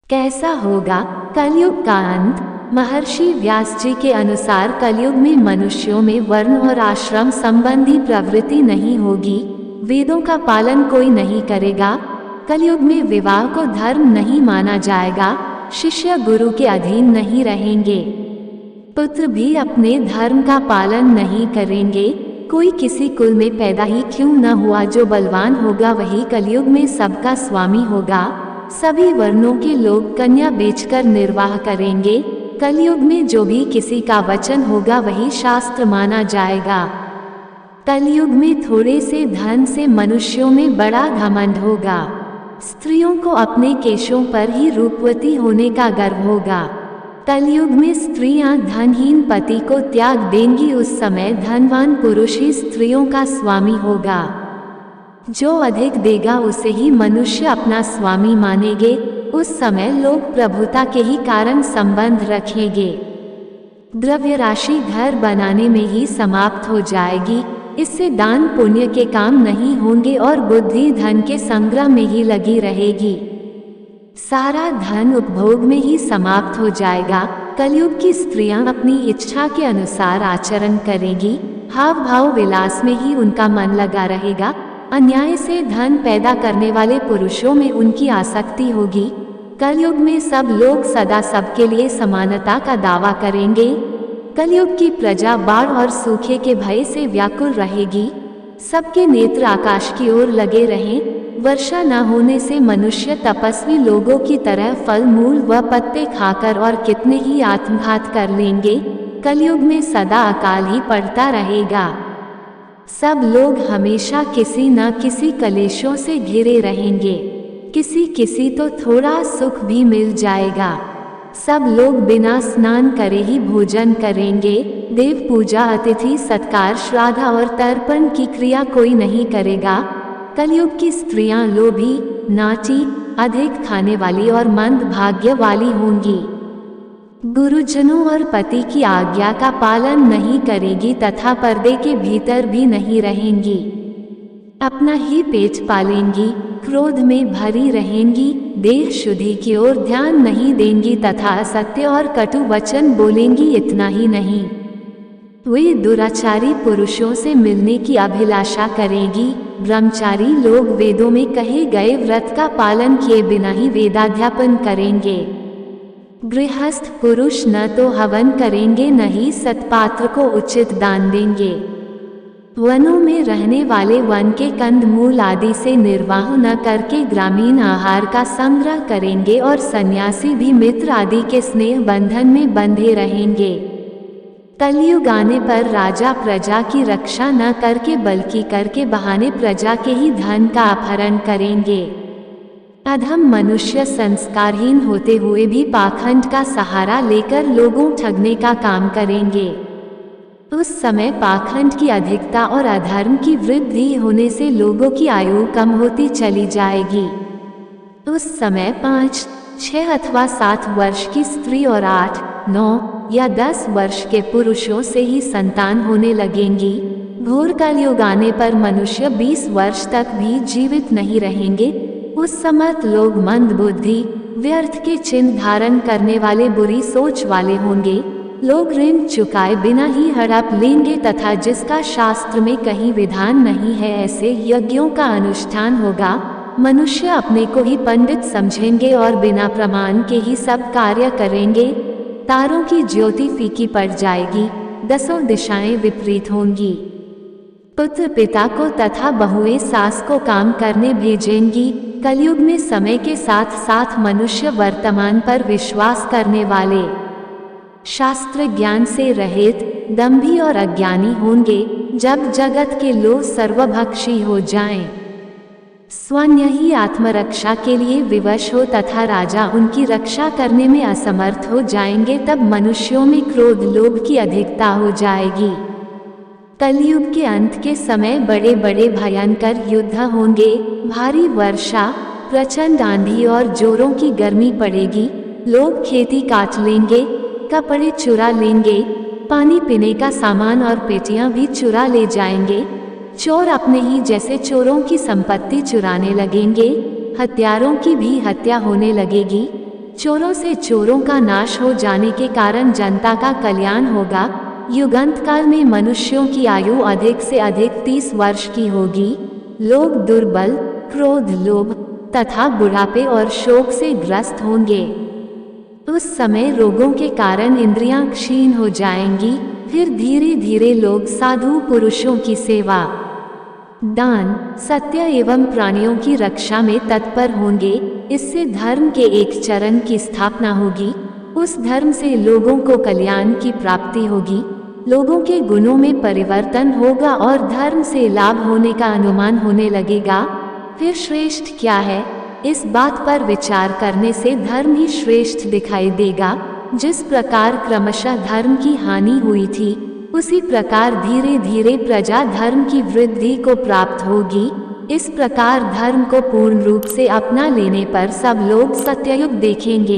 कैसा होगा कलयुग का अंत? महर्षि व्यास जी के अनुसार कलयुग में मनुष्यों में वर्ण और आश्रम संबंधी प्रवृत्ति नहीं होगी। वेदों का पालन कोई नहीं करेगा। कलयुग में विवाह को धर्म नहीं माना जाएगा। शिष्य गुरु के अधीन नहीं रहेंगे। पुत्र भी अपने धर्म का पालन नहीं करेंगे। कोई किसी कुल में पैदा ही क्यों न हुआ, जो बलवान होगा वही कलयुग में सबका स्वामी होगा। सभी वर्णों के लोग कन्या बेचकर निर्वाह करेंगे। कलयुग में जो भी किसी का वचन होगा वही शास्त्र माना जाएगा। कलयुग में थोड़े से धन से मनुष्यों में बड़ा घमंड होगा। स्त्रियों को अपने केशों पर ही रूपवती होने का गर्व होगा। कलयुग में स्त्रियां धनहीन पति को त्याग देंगी। उस समय धनवान पुरुष ही स्त्रियों का स्वामी होगा। जो अधिक देगा उसे ही मनुष्य अपना स्वामी मानेंगे। उस समय लोग प्रभुता के ही कारण संबंध रखेंगे। द्रव्य राशि घर बनाने में ही समाप्त हो जाएगी। इससे दान पुण्य के काम नहीं होंगे और बुद्धि धन के संग्रह में ही लगी रहेगी। सारा धन उपभोग में ही समाप्त हो जाएगा। कलयुग की स्त्रियां अपनी इच्छा के अनुसार आचरण करेंगी। हाव भाव विलास में ही उनका मन लगा रहेगा। अन्याय से धन पैदा करने वाले पुरुषों में उनकी आसक्ति होगी। कलयुग में सब लोग सदा सबके लिए समानता का दावा करेंगे। कलयुग की प्रजा बाढ़ और सूखे के भय से व्याकुल रहेगी। सबके नेत्र आकाश की ओर लगे रहें। वर्षा न होने से मनुष्य तपस्वी लोगों की तरह फल मूल व पत्ते खाकर और कितने ही आत्मघात कर लेंगे। कलयुग में सदा अकाल ही पड़ता रहेगा। सब लोग हमेशा किसी न किसी कलेशों से घिरे रहेंगे। किसी किसी तो थोड़ा सुख भी मिल जाएगा। सब लोग बिना स्नान करे ही भोजन करेंगे। देव पूजा, अतिथि सत्कार, श्राद्ध और तर्पण की क्रिया कोई नहीं करेगा। कलयुग की स्त्रियां लोभी, नाची, अधिक खाने वाली और मंद भाग्य वाली होंगी। गुरुजनों और पति की आज्ञा का पालन नहीं करेगी तथा पर्दे के भीतर भी नहीं रहेंगी। अपना ही पेट पालेंगी, क्रोध में भरी रहेंगी, देह शुद्धि की ओर ध्यान नहीं देंगी तथा असत्य और कटु वचन बोलेंगी। इतना ही नहीं, वे दुराचारी पुरुषों से मिलने की अभिलाषा करेगी। ब्रह्मचारी लोग वेदों में कहे गए व्रत का पालन किए बिना ही वेदाध्यापन करेंगे। गृहस्थ पुरुष न तो हवन करेंगे न ही सत्पात्र को उचित दान देंगे। वनों में रहने वाले वन के कंद मूल आदि से निर्वाह न करके ग्रामीण आहार का संग्रह करेंगे और सन्यासी भी मित्र आदि के स्नेह बंधन में बंधे रहेंगे। कलयुग आने पर राजा प्रजा की रक्षा न करके बल्कि करके बहाने प्रजा के ही धन का अपहरण करेंगे। अधम मनुष्य संस्कारहीन होते हुए भी पाखंड का सहारा लेकर लोगों ठगने का काम करेंगे। उस समय पाखंड की अधिकता और अधर्म की वृद्धि होने से लोगों की आयु कम होती चली जाएगी। उस समय 5, 6 अथवा 7 वर्ष की स्त्री और 8, 9 या 10 वर्ष के पुरुषों से ही संतान होने लगेंगी। घोर कलयुग आने पर मनुष्य 20 वर्ष तक भी जीवित नहीं रहेंगे। उस समय लोग मंद बुद्धि, व्यर्थ के चिन्ह धारण करने वाले, बुरी सोच वाले होंगे। लोग ऋण चुकाए बिना ही हड़प लेंगे तथा जिसका शास्त्र में कहीं विधान नहीं है ऐसे यज्ञों का अनुष्ठान होगा। मनुष्य अपने को ही पंडित समझेंगे और बिना प्रमाण के ही सब कार्य करेंगे। तारों की ज्योति फीकी पड़ जाएगी। 10 दिशाएं विपरीत होंगी। पुत्र पिता को तथा बहुएं सास को काम करने भेजेंगी। कलयुग में समय के साथ साथ मनुष्य वर्तमान पर विश्वास करने वाले, शास्त्र ज्ञान से रहित, दंभी और अज्ञानी होंगे। जब जगत के लोग सर्वभक्षी हो जाएं, स्वयं ही आत्मरक्षा के लिए विवश हो तथा राजा उनकी रक्षा करने में असमर्थ हो जाएंगे, तब मनुष्यों में क्रोध लोभ की अधिकता हो जाएगी। कलयुग के अंत के समय बड़े बड़े भयंकर युद्ध होंगे। भारी वर्षा, प्रचंड आंधी और जोरों की गर्मी पड़ेगी। लोग खेती काट लेंगे, कपड़े चुरा लेंगे, पानी पीने का सामान और पेटियां भी चुरा ले जाएंगे। चोर अपने ही जैसे चोरों की संपत्ति चुराने लगेंगे। हत्यारों की भी हत्या होने लगेगी। चोरों से चोरों का नाश हो जाने के कारण जनता का कल्याण होगा। युगांत काल में मनुष्यों की आयु अधिक से अधिक 30 वर्ष की होगी। लोग दुर्बल, क्रोध, लोभ तथा बुढ़ापे और शोक से ग्रस्त होंगे। उस समय रोगों के कारण इंद्रियां क्षीण हो जाएंगी। फिर धीरे धीरे लोग साधु पुरुषों की सेवा, दान, सत्य एवं प्राणियों की रक्षा में तत्पर होंगे। इससे धर्म के एक चरण की स्थापना होगी। उस धर्म से लोगों को कल्याण की प्राप्ति होगी। लोगों के गुणों में परिवर्तन होगा और धर्म से लाभ होने का अनुमान होने लगेगा। फिर श्रेष्ठ क्या है, इस बात पर विचार करने से धर्म ही श्रेष्ठ दिखाई देगा। जिस प्रकार क्रमशः धर्म की हानि हुई थी, उसी प्रकार धीरे धीरे प्रजा धर्म की वृद्धि को प्राप्त होगी। इस प्रकार धर्म को पूर्ण रूप से अपना लेने पर सब लोग सत्ययुग देखेंगे।